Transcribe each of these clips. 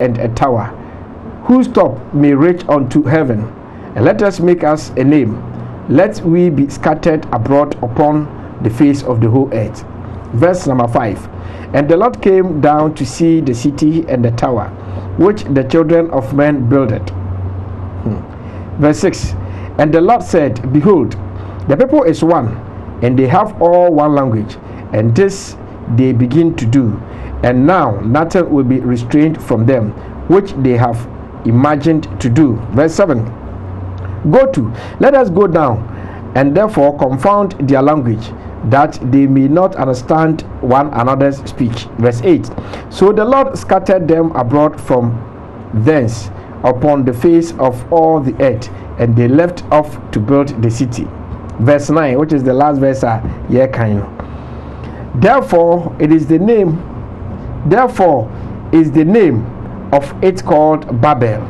and a tower, whose top may reach unto heaven. And let us make us a name, let we be scattered abroad upon the face of the whole earth. Verse number 5. And the Lord came down to see the city and the tower, which the children of men builded. Verse 6. And the Lord said, Behold, the people is one, and they have all one language, and this they begin to do. And now nothing will be restrained from them, which they have imagined to do. Verse 7. Go to, let us go down, and therefore confound their language, that they may not understand one another's speech. Verse 8. So the Lord scattered them abroad from thence upon the face of all the earth, and they left off to build the city. Verse 9, which is the last verse. Therefore is the name of it called Babel,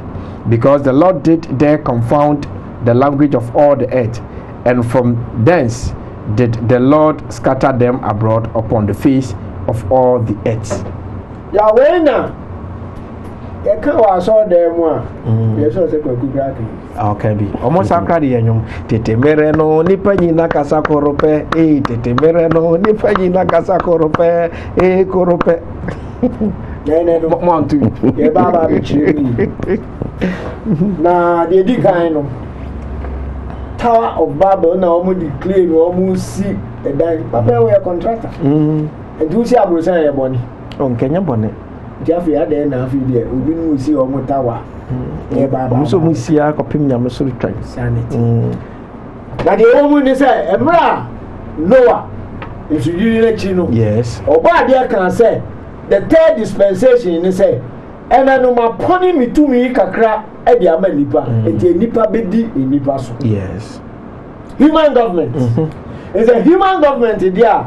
because the Lord did there confound the language of all the earth, and from thence did the Lord scatter them abroad upon the face of all the earth. Yahweh, you can't saw them. Yes, okay, be almost a cardium. Tete mereno, nipani casa corope, tete mereno, nipani casa corope, corope. Montu, your baba, now the decline Tower of Babel now declare almost see a dime. Papa, we are contractor. And do see a Brussels bonnet. On Kenya bonnet. Jeffrey had then a few years. We will see on tower. So we see a copy of Missouri train. Sanity. Now the woman is a Noah. If you didn't let you know. Yes. Or what there can say the third dispensation is say, and I know my pony me to me kakra. Nipa nipa so. Yes. Human government. It's a human government there.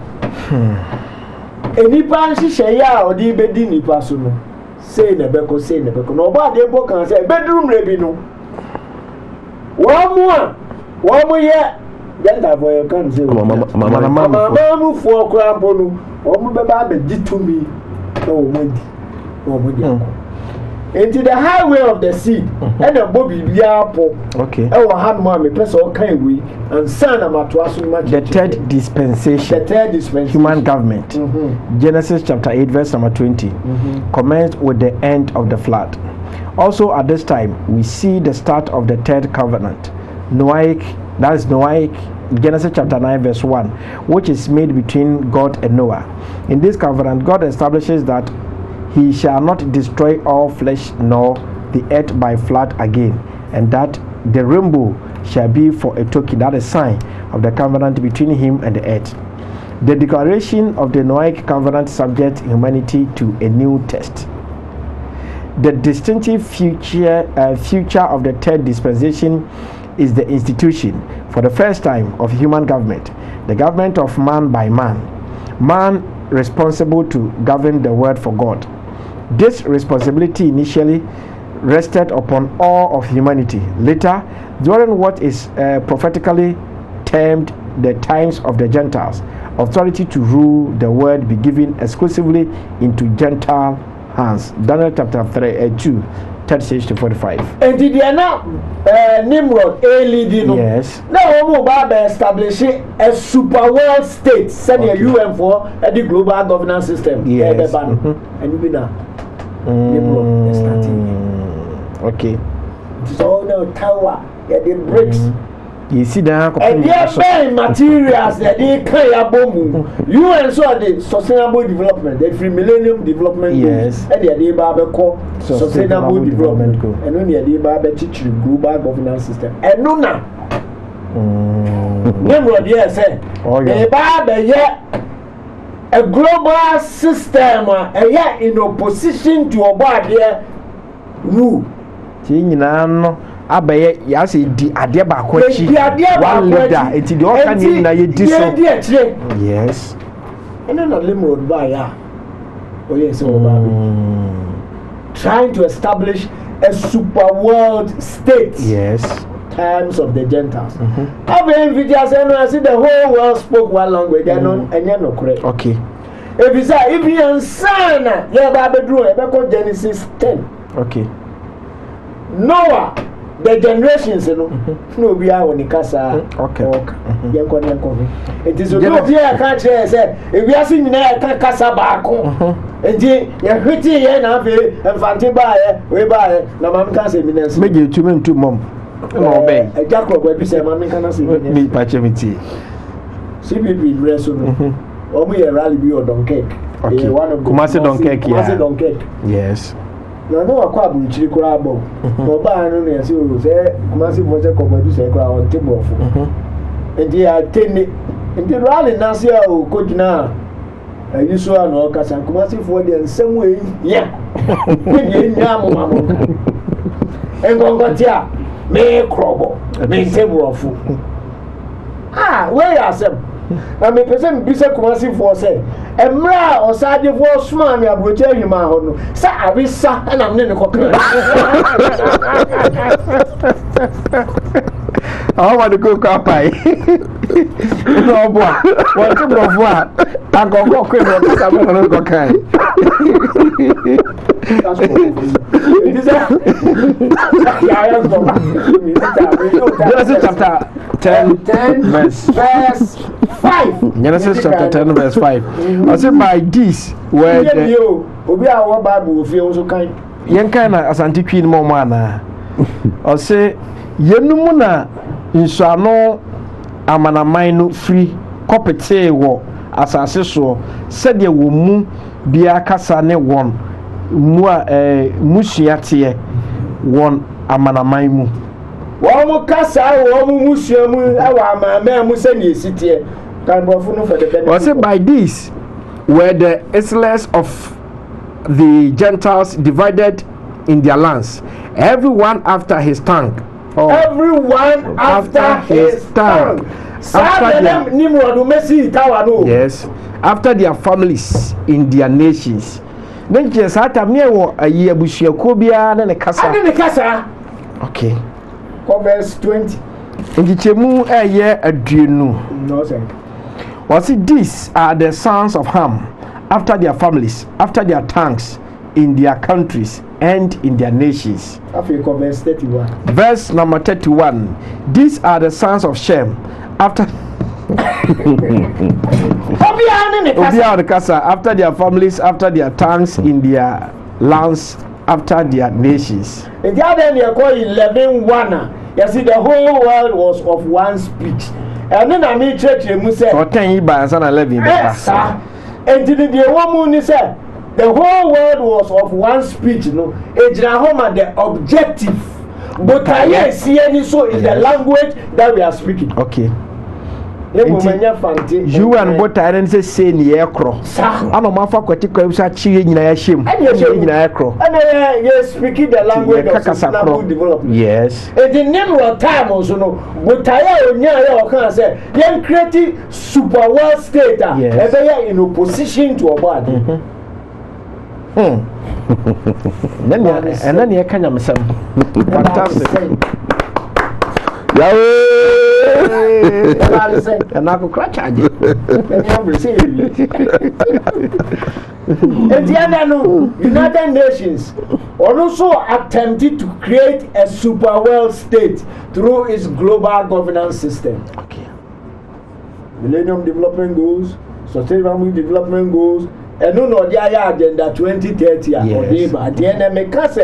A nipa share or the bedi nipa so no. Say nebeko. No ba de bo kan say bedroom rebi no. One more year. That boy can say mama for crampo no. Omo beba be di to me. Oh into the highway of the sea, and a Bobby Biapo. Okay. I had mommy, person kind way, and son of my the third dispensation. Human government. Genesis chapter 8, verse number 20. Commenced with the end of the flood. Also, at this time, we see the start of the third covenant. Noahic, that is Noahic, Genesis chapter 9, verse 1, which is made between God and Noah. In this covenant, God establishes that He shall not destroy all flesh nor the earth by flood again, and that the rainbow shall be for a token, that is sign of the covenant between him and the earth. The declaration of the Noahic covenant subjects humanity to a new test. The distinctive feature of the third dispensation is the institution, for the first time, of human government, the government of man by man, man responsible to govern the word for God. This responsibility initially rested upon all of humanity. Later, during what is prophetically termed the times of the Gentiles, authority to rule the world be given exclusively into Gentile hands. Daniel chapter 2, 36 to 45. And did you know Nimrod, leading? Yes. Now, Mubarak establishing a super world state, sending a UN for the global governance system. Yes. And you know, Nimrod starting. Okay. It's all now tower, the bricks. You see that? And the materials that they carry a bomb. You and so the sustainable development, the free millennium development. Yes. And the Adiba call sustainable development. And only a Adiba teach global governance system. And no now. Nimrod, yes, a global system, in opposition to a body rule. Abaye yasi di ade ba kwachi one leader enti de oka ni na ye di so yes eno na Nimrod ba ya o yes o ba trying to establish a super world state. Yes, times of the Gentiles. I see the whole world spoke one language and no correct. Okay. If you say if you son yeah ba bedroom e be Genesis 10 Okay. Noah, the generations, you know, no be our Nikasa. Okay. Yanko. It is a good year, can't say, if we are seeing a Casa Baco. And you're pretty and happy and Fantiba, we buy, no man can say, make you 2 men, 2 mom. No, babe. A jack of what we say, Mammy can see me, Pachamity. CBP Resume. Or we a rally be or don't cake. Okay. One of Kumasi don't cake, yeah. Don't cake. Yes. No, no, a quab in Chilicorabo. No, by no, as you say, Kumasi was a couple of say, on table. And they are 10 in the rally Nasia or could now. You saw an orcas and Kumasi for the same way. Yeah. And Gongatia, may crobble, may table of food. Ah, where are some? I mean, person be so Kumasi for say, and Mra or Sadia for Swami, I will tell you my own. Sir, I will say, and I'm in a cocker. I want to go pie. No, boy, what to go for? I go quick, I'm going to go kind. Genesis chapter 10, verse 5. Genesis chapter 10, verse 5. I said, by this word, Obi a wo Bible fi o so kan. Yen kan na asante twi no mo ana. O se yenum na nsuano amanaman no free kopete wo asase so sede wo mu bia kasa ne won mu a musuate won amanaman mu. Wo mu kasa wo mu musua mu awa amama mu se ne esitie kan bofo no for the benefit. O se by this were the Israelites of the Gentiles divided in their lands, everyone after his tongue. Everyone after his tongue. After their, yes, after their families in their nations. Then just after me, a year bushia cobia and a casa. Okay. Verse 20. In the chemu a year a drinu. No, sir. Was it these are the sons of Ham, after their families, after their tongues, in their countries and in their nations. Verse 31. Verse number 31. These are the sons of Shem, after after their families, after their tongues, in their lands, after their nations. And the other you call 11:1. You see, the whole world was of one speech. And then I mean church you say or 10 years and 11. And the woman said the whole world was of one speech, no. Ejrahoma the objective. But I see any so in the language that we are speaking. Okay. You and what I didn't say in the aircraft. I'm a mother for chicken in a shame. And you're speaking the language of sustainable development. Yes. And the name of time also, no. But I can say, then creating super world state. Yes. They are in opposition to a body. Then you can have some fantastic. And I could crash at you. And the other United Nations also attempted to create a super world state through its global governance system. Okay. Millennium Development Goals, Sustainable Development Goals, and no agenda 2030. Yes. At the end, because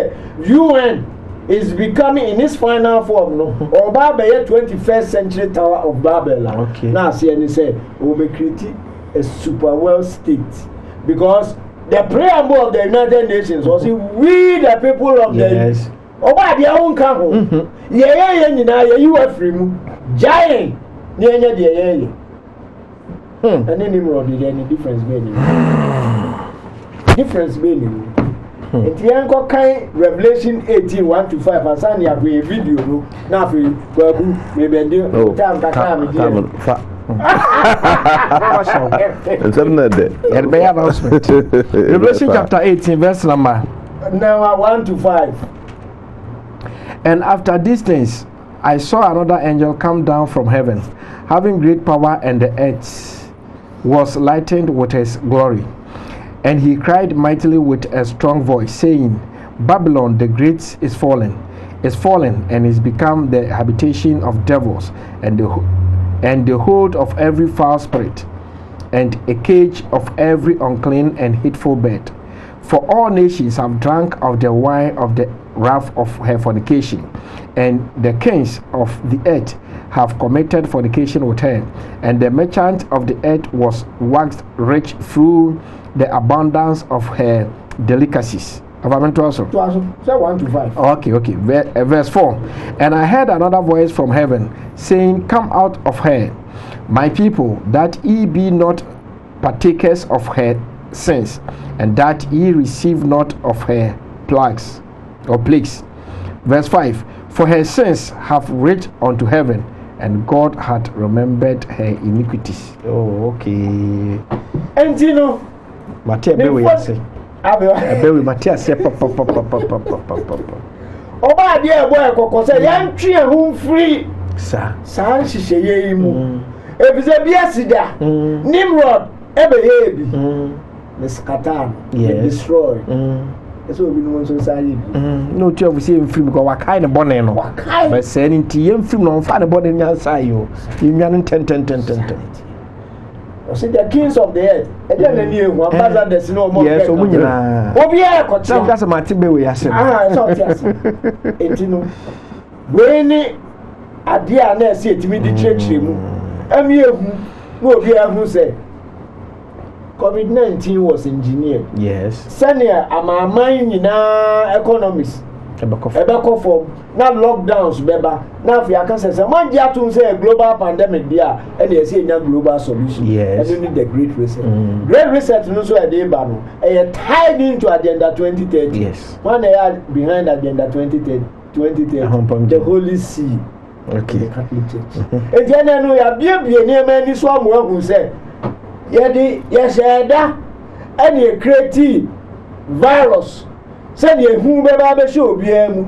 UN is becoming in its final form, no, or Babel 21st century Tower of Babel. Okay. Now, see, and he said, we will create a super world state because the preamble of the United Nations was we the people of yes. the Oba their own country. You are free, giant, and then any difference being It's yanko kind Revelation 18:1-5 and send you a video no now for maybe time Revelation chapter 18 verse number now 1-5. And after these things I saw another angel come down from heaven, having great power, and the earth was lightened with his glory. And he cried mightily with a strong voice, saying, Babylon the Great is fallen, and is become the habitation of devils, and the hold of every foul spirit, and a cage of every unclean and hateful bird. For all nations have drunk of the wine of the wrath of her fornication, and the kings of the earth have committed fornication with her, and the merchant of the earth was waxed rich through the abundance of her delicacies. Say 1 to 5. Okay. Verse 4. And I heard another voice from heaven saying, Come out of her, my people, that ye be not partakers of her sins, and that ye receive not of her plagues. Verse 5. For her sins have reached unto heaven, and God hath remembered her iniquities. Oh, okay. And you know, Abewe Matthias papa. Oba dia boy kokko say yan twe ho free sa hihye ye mu ebize bia sida Nimrod ebe bi miskatan destroy eso obi no so say bi no twe of say free because wakai ne bone no but say nti ye free no fa ne bone nya say yo nnwa no 10 I see the kings of the earth. And then you ambassadors no more. Yes, Omunyina. Obia ko tell. That's my tibe we yase. So yes. Etino. We ni ade a na ese etimi di church mu. Ami ehu, wo obia hu say COVID-19 was engineered. Yes. Senior amaman nyina economists. Ebeko form na lockdowns beba na fi akase se man ji atum say global pandemic dia e dey say nya global solution. Yes. And the great reset. Great reset no so e dey ba no e tied into agenda 2030. Yes. One year behind agenda 2030 the Holy See. Okay. The Catholic Church. E je na no ya bie ni ma ni so amu ahu say ye di ye sheda and ye create virus. Send ye who be show bia mu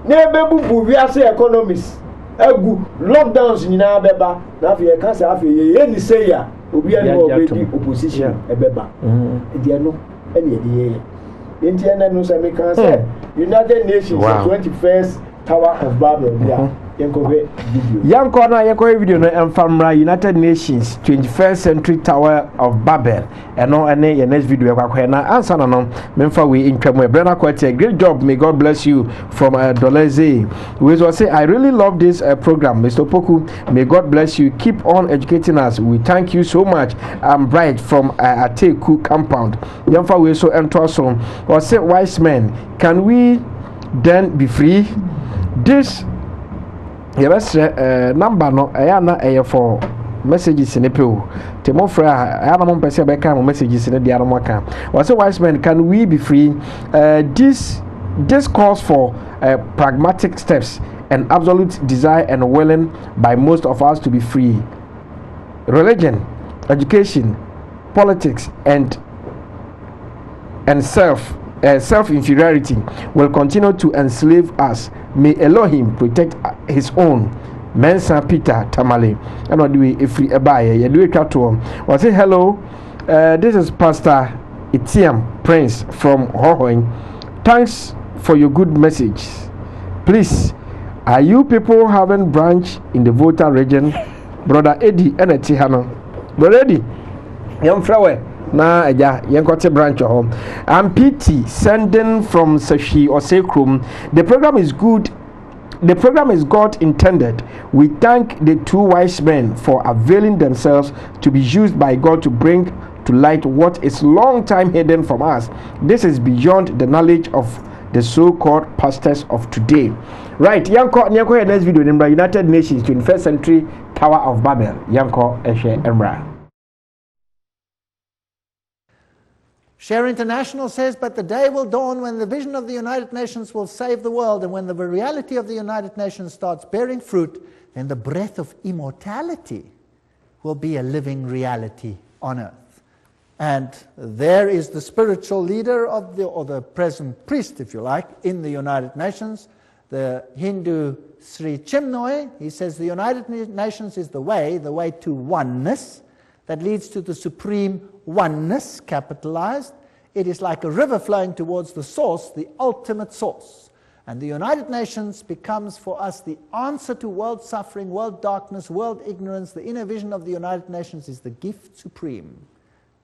na bebubu wiase economists egu lockdowns nyina beba na afi e ka say afi ye ni say ya obi an go be opposition ebeba e dia no e ne ye enti na no say me kan say United Nations 21st Tower of Babel dia Yanko na yeko video no emfamra United Nations 21st Century Tower of Babel eno ene your next video yakwa na answer na no memfa we intwam e brana kwete great job, may God bless you from Doleze. We will say I really love this program, Mr. Poku, may God bless you, keep on educating us, we thank you so much. I'm Bright from Ateku compound. Yamfa we so ento so or say wise men, can we then be free? This number no na for messages in the pill. Temofra Adam Pesa Beckham messages in the Aramaka. Was a wise man, can we be free? This calls for pragmatic steps and absolute desire and willing by most of us to be free. Religion, education, politics, and self-inferiority will continue to enslave us. May Elohim protect his own. Mensa Peter Tamale. And what do we if we buy you do it to him? Was say hello? This is Pastor Etiam Prince from Hohoin. Thanks for your good message. Please, are you people having branch in the Volta region? Brother Eddie and Tihano. Brother Eddie, young flower. Na eja yenkote branch home. I'm PT sending from Sashi or Sekrum. The program is good. The program is God intended. We thank the two wise men for availing themselves to be used by God to bring to light what is long time hidden from us. This is beyond the knowledge of the so-called pastors of today. Right, Yanko next video in United Nations 21st Century Tower of Babel. Yanko Eshe Emra. Share International says, but the day will dawn when the vision of the United Nations will save the world, and when the reality of the United Nations starts bearing fruit, then the breath of immortality will be a living reality on earth. And there is the spiritual leader of or the present priest, if you like, in the United Nations, the Hindu Sri Chinmoy. He says the United Nations is the way to oneness that leads to the supreme oneness, capitalized. It is like a river flowing towards the source, the ultimate source. And the United Nations becomes for us the answer to world suffering, world darkness, world ignorance. The inner vision of the United Nations is the gift supreme.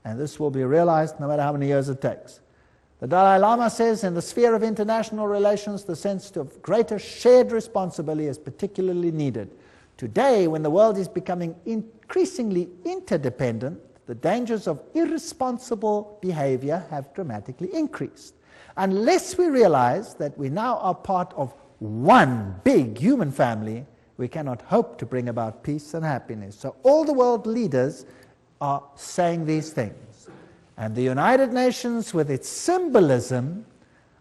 And this will be realized no matter how many years it takes. The Dalai Lama says in the sphere of international relations, the sense of greater shared responsibility is particularly needed. Today, when the world is becoming increasingly interdependent, the dangers of irresponsible behavior have dramatically increased. Unless we realize that we now are part of one big human family, we cannot hope to bring about peace and happiness. So all the world leaders are saying these things. And the United Nations, with its symbolism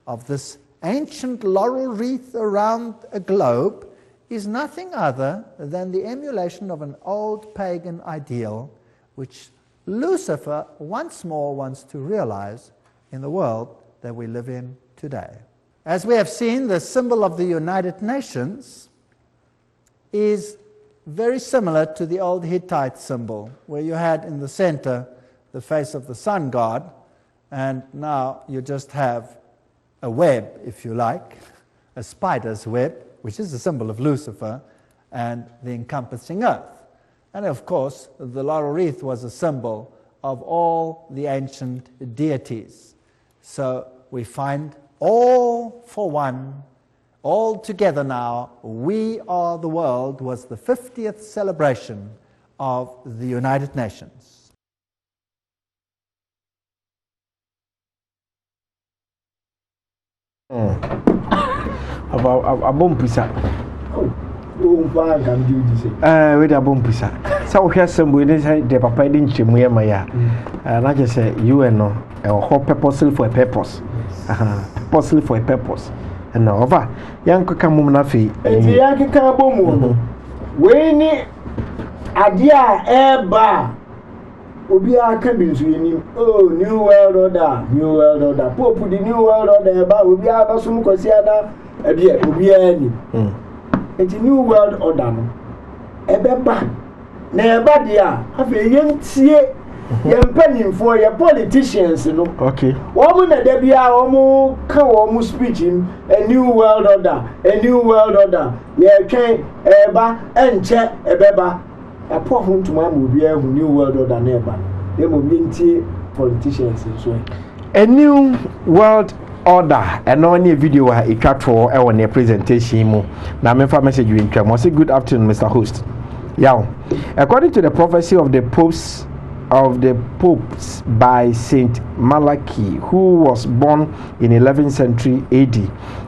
of this ancient laurel wreath around a globe, is nothing other than the emulation of an old pagan ideal which Lucifer once more wants to realize in the world that we live in today. As we have seen, the symbol of the United Nations is very similar to the old Hittite symbol, where you had in the center the face of the sun god, and now you just have a web, if you like, a spider's web, which is the symbol of Lucifer, and the encompassing earth. And of course, the laurel wreath was a symbol of all the ancient deities. So we find all for one, all together now, we are the world, was the 50th celebration of the United Nations. Abompisa. With a bompisa. So, we have some way the papa didn't chimney, Maya. And I just say, you and no, a whole purposely for a purpose. Purposely for a purpose. And over young Kakamunafi, and the Yankee Kaboom. When Adia Eba Ubia cabins winning, oh, New World Order, New World Order, Pope, the New World Order, about Ubia Basum Cosiada, a dear Ubiani. It's a New World Order. Ebeba, Nebadia, have a young tea. Young penny for your politicians, you know. Okay. Woman, there be our almost speaking a new world order, a new world order. Yeah, can Eba and check a beba. A poor home to my movie, a new world order neighbor. They will be politicians in so. A new world order, and only video I cut for our presentation. Now, my message you in Kremo. Say good afternoon, Mr. Host. Yeah, according to the prophecy of the popes by Saint Malachi, who was born in 11th century AD,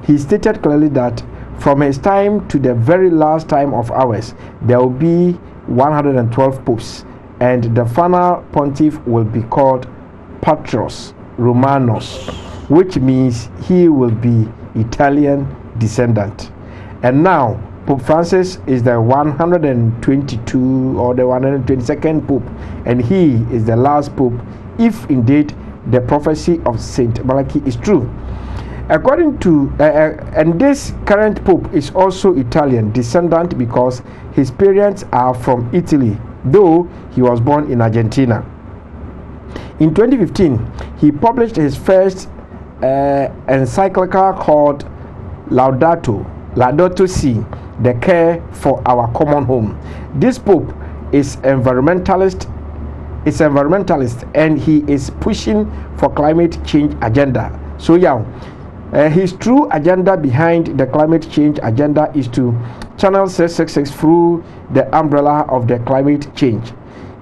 he stated clearly that from his time to the very last time of ours, there will be 112 popes, and the final pontiff will be called Patros Romanus, which means he will be Italian descendant. And now Pope Francis is the 122 or the 122nd Pope, and he is the last Pope, if indeed the prophecy of Saint Malachi is true. According to, and this current Pope is also Italian descendant because his parents are from Italy, though he was born in Argentina. In 2015, he published his first encyclical called Laudato Si, the care for our common home. This Pope is environmentalist, and he is pushing for climate change agenda. So yeah, his true agenda behind the climate change agenda is to channel 666 through the umbrella of the climate change.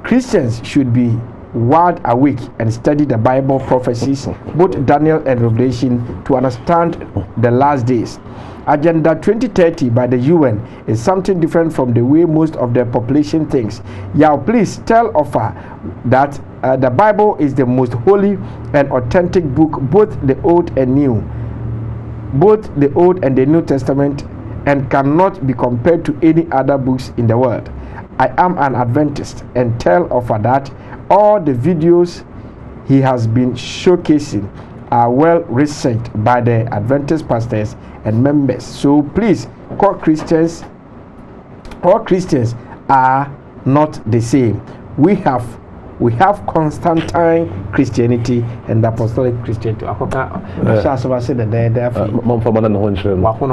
Christians should be wide awake and study the Bible prophecies, both Daniel and Revelation, to understand the last days. Agenda 2030 by the UN is something different from the way most of the population thinks. Yeah, please tell Ofa that the Bible is the most holy and authentic book, both the Old and New, both the Old and the New Testament, and cannot be compared to any other books in the world. I am an Adventist and tell Ofa that all the videos he has been showcasing are well researched by the Adventist pastors and members. So please, all Christians are not the same. We have we have Constantine Christianity and Apostolic Christianity.